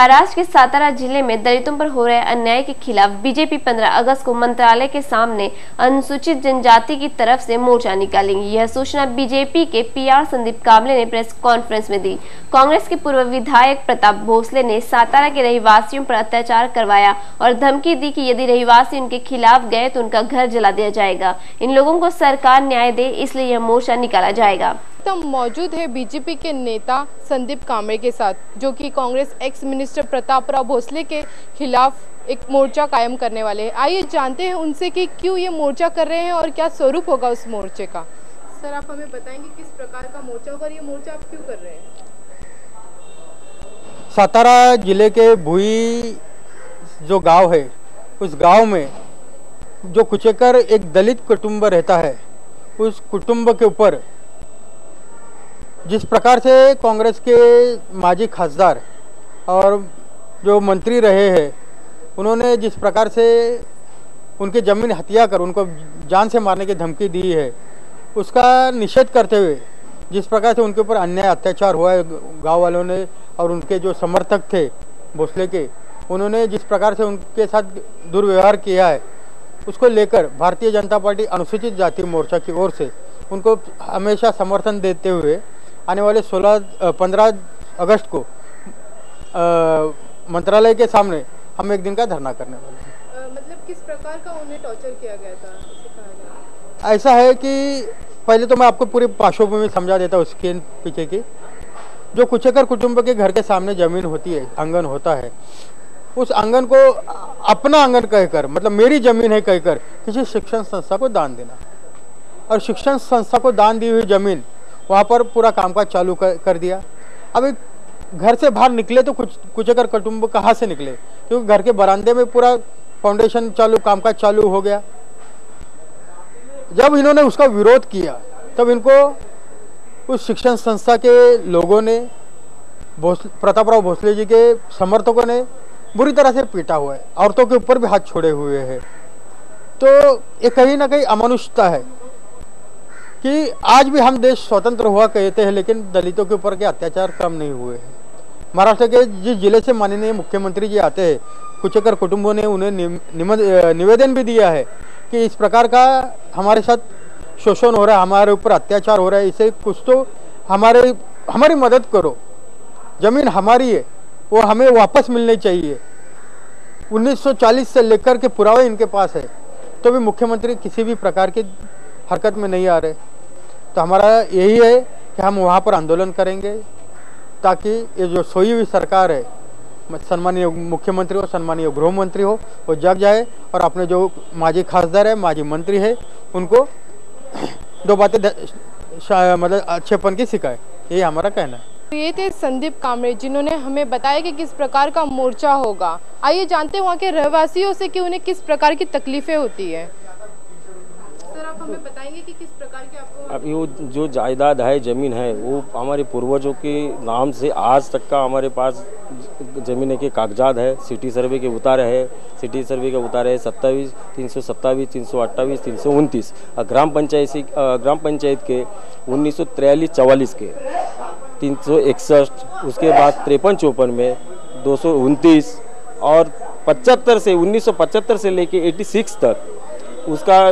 महाराष्ट्र के सातारा जिले में दलितों पर हो रहे अन्याय के खिलाफ बीजेपी 15 अगस्त को मंत्रालय के सामने अनुसूचित जनजाति की तरफ से मोर्चा निकालेंगी। यह सूचना बीजेपी के पीआर संदीप काबले ने प्रेस कॉन्फ्रेंस में दी। कांग्रेस के पूर्व विधायक प्रताप भोसले ने सातारा के रहवासियों पर अत्याचार करवाया और धमकी दी कि यदि रहवासी उनके खिलाफ गए तो उनका घर जला दिया जाएगा। इन लोगों को सरकार न्याय दे, इसलिए यह मोर्चा निकाला जाएगा। मौजूद है बीजेपी के नेता संदीप कांबळे के साथ, जो कि कांग्रेस एक्स मिनिस्टर प्रताप भोसले के खिलाफ एक मोर्चा कायम करने वाले हैं। आइए जानते हैं उनसे कि क्यों ये मोर्चा कर रहे हैं और क्या स्वरूप होगा उस मोर्चे का। सर, आप हमें बताएंगे किस प्रकार का मोर्चा होगा और ये मोर्चा आप क्यों कर रहे हैं? सातारा जिले के भुई जो गांव है, उस गांव में जो कुचेकर एक दलित कुटुंब रहता है, उस कुटुंब के ऊपर जिस प्रकार से कांग्रेस के माजी खासदार और जो मंत्री रहे हैं, उन्होंने जिस प्रकार से उनकी ज़मीन हत्या कर उनको जान से मारने की धमकी दी है, उसका निषेध करते हुए जिस प्रकार से उनके ऊपर अन्याय अत्याचार हुआ है गांव वालों ने और उनके जो समर्थक थे भोसले के, उन्होंने जिस प्रकार से उनके साथ दुर्व्यवहार किया है, उसको लेकर भारतीय जनता पार्टी अनुसूचित जाति मोर्चा की ओर से उनको हमेशा समर्थन देते हुए आने वाले 15 अगस्त को मंत्रालय के सामने हम एक दिन का धरना करने वाले हैं। मतलब किस प्रकार का उन्हें टॉर्चर किया गया था, इसे कहा गया? ऐसा है कि पहले तो मैं आपको पूरी पार्श्वभूमि समझा देता हूँ उसके पीछे की। जो कुचेकर कुटुंब के घर के सामने ज़मीन होती है, आंगन होता है, उस आंगन को अपना आंगन कहकर, मतलब मेरी ज़मीन है कहकर किसी शिक्षण संस्था को दान देना, और शिक्षण संस्था को दान दी हुई ज़मीन वहाँ पर पूरा कामकाज चालू कर दिया। अब घर से बाहर निकले तो कुचेकर कुटुंब कहाँ से निकले, क्योंकि घर के बरामदे में पूरा फाउंडेशन चालू, कामकाज चालू हो गया। जब इन्होंने उसका विरोध किया तब इनको उस शिक्षण संस्था के लोगों ने, प्रतापराव भोसले जी के समर्थकों ने बुरी तरह से पीटा हुआ है, औरतों के ऊपर भी हाथ छोड़े हुए हैं। तो ये कहीं ना कहीं अमानुषता है कि आज भी हम देश स्वतंत्र हुआ कहते हैं, लेकिन दलितों के ऊपर के अत्याचार कम नहीं हुए हैं। महाराष्ट्र के जिस जिले से माननीय मुख्यमंत्री जी आते हैं, कुचेकर कुटुंबों ने उन्हें निवेदन भी दिया है कि इस प्रकार का हमारे साथ शोषण हो रहा है, हमारे ऊपर अत्याचार हो रहा है, इसे कुछ तो हमारी मदद करो। ज़मीन हमारी है, वो हमें वापस मिलनी चाहिए। 1940 से लेकर के पुरावे इनके पास है, तो भी मुख्यमंत्री किसी भी प्रकार की हरकत में नहीं आ रहे। तो हमारा यही है कि हम वहाँ पर आंदोलन करेंगे ताकि ये जो सोई हुई सरकार है, सम्मानीय मुख्यमंत्री हो, सम्मानीय गृह मंत्री हो, वो जग जाए और अपने जो माजी खासदार है, माजी मंत्री है, उनको दो बातें मतलब अच्छेपन की सिखाए। यही हमारा कहना है। ये थे संदीप कांबळे, जिन्होंने हमें बताया कि किस प्रकार का मोर्चा होगा। आइए जानते हैं वहाँ के रहवासियों से कि उन्हें किस प्रकार की तकलीफें होती है। सर, आप हमें बताएंगे कि किस प्रकार के आपको अब वो जो जायदाद है, ज़मीन है, वो हमारे पूर्वजों के नाम से आज तक का हमारे पास ज़मीन के कागजात है। सिटी सर्वे के उतारे है, सिटी सर्वे के उतारे है 27, 327, 328, 329। ग्राम पंचायत के 1943-44 के 361, उसके बाद 53-54 में 229 और 75 से 1975 से लेके 86 तक उसका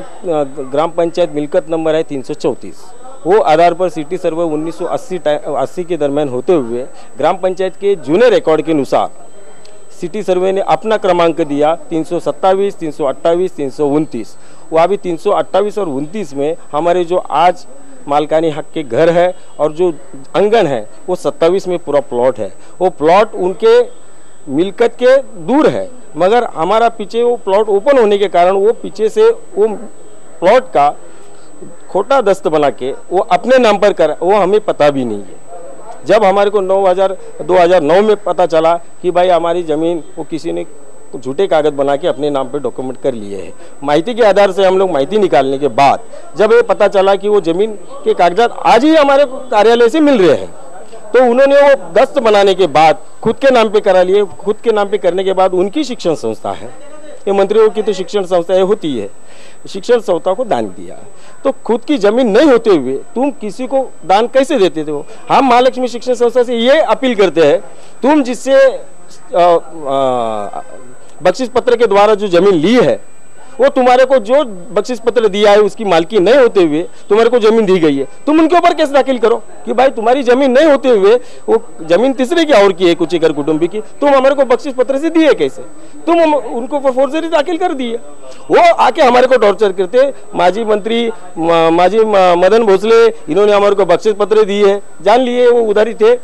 ग्राम पंचायत मिलकत नंबर है 334। वो आधार पर सिटी सर्वे 1980 के दरमियान होते हुए ग्राम पंचायत के जूने रिकॉर्ड के अनुसार सिटी सर्वे ने अपना क्रमांक दिया 327, 328, 329। वो अभी 328 और 29 में हमारे जो आज मालकानी हक के घर है और जो आंगन है, वो 27 में पूरा प्लॉट है। वो प्लॉट उनके मिलकत के दूर है, मगर हमारा पीछे वो प्लॉट ओपन होने के कारण वो पीछे से वो प्लॉट का खोटा दस्त बना के वो अपने नाम पर कर, वो हमें पता भी नहीं है। जब हमारे को 2009 में पता चला कि भाई हमारी ज़मीन वो किसी ने झूठे कागज बना के अपने नाम पे डॉक्यूमेंट कर लिए हैं, माहिती के आधार से हम लोग माहिती निकालने के बाद जब ये पता चला कि वो ज़मीन के कागजात आज ही हमारे कार्यालय से मिल रहे हैं, तो उन्होंने वो दस्त बनाने के बाद खुद के नाम पे करा लिए। खुद के नाम पे करने के बाद उनकी शिक्षण संस्था है, ये मंत्रियों की तो शिक्षण संस्था होती है, शिक्षण संस्था को दान दिया। तो खुद की जमीन नहीं होते हुए तुम किसी को दान कैसे देते थे? हम महालक्ष्मी शिक्षण संस्था से ये अपील करते हैं, तुम जिससे बख्शिश पत्र के द्वारा जो जमीन ली है, वो तुम्हारे को जो बख्शिश पत्र दिया है उसकी मालकी नहीं होते हुए तुम्हारे को जमीन दी गई है, तुम उनके ऊपर केस दाखिल करो कि भाई तुम्हारी जमीन नहीं होते हुए वो जमीन तीसरे की और की है, कुछ एकड़ कुटुंबी की, तुम हमारे को बख्शिश पत्र से दिए कैसे? तुम उनको ऊपर फोर्जरी दाखिल कर दिए। वो आके हमारे को टॉर्चर करते। माजी मंत्री माजी मदन भोसले, इन्होंने हमारे को बख्शिश पत्र दिए है, जान लिए वो उधर ही थे,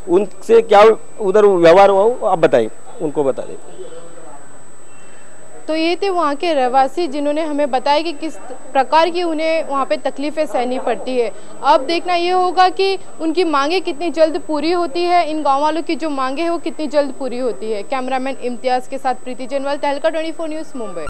उनसे क्या उधर व्यवहार हुआ आप बताइए, उनको बता दें। तो ये थे वहाँ के रहवासी जिन्होंने हमें बताया कि किस प्रकार की उन्हें वहाँ पे तकलीफ़ें सहनी पड़ती है। अब देखना ये होगा कि उनकी मांगे कितनी जल्द पूरी होती है, इन गाँव वालों की जो मांगे हैं वो कितनी जल्द पूरी होती है। कैमरामैन इम्तियाज़ के साथ प्रीति जनवाल, तहलका 24 न्यूज़, मुंबई।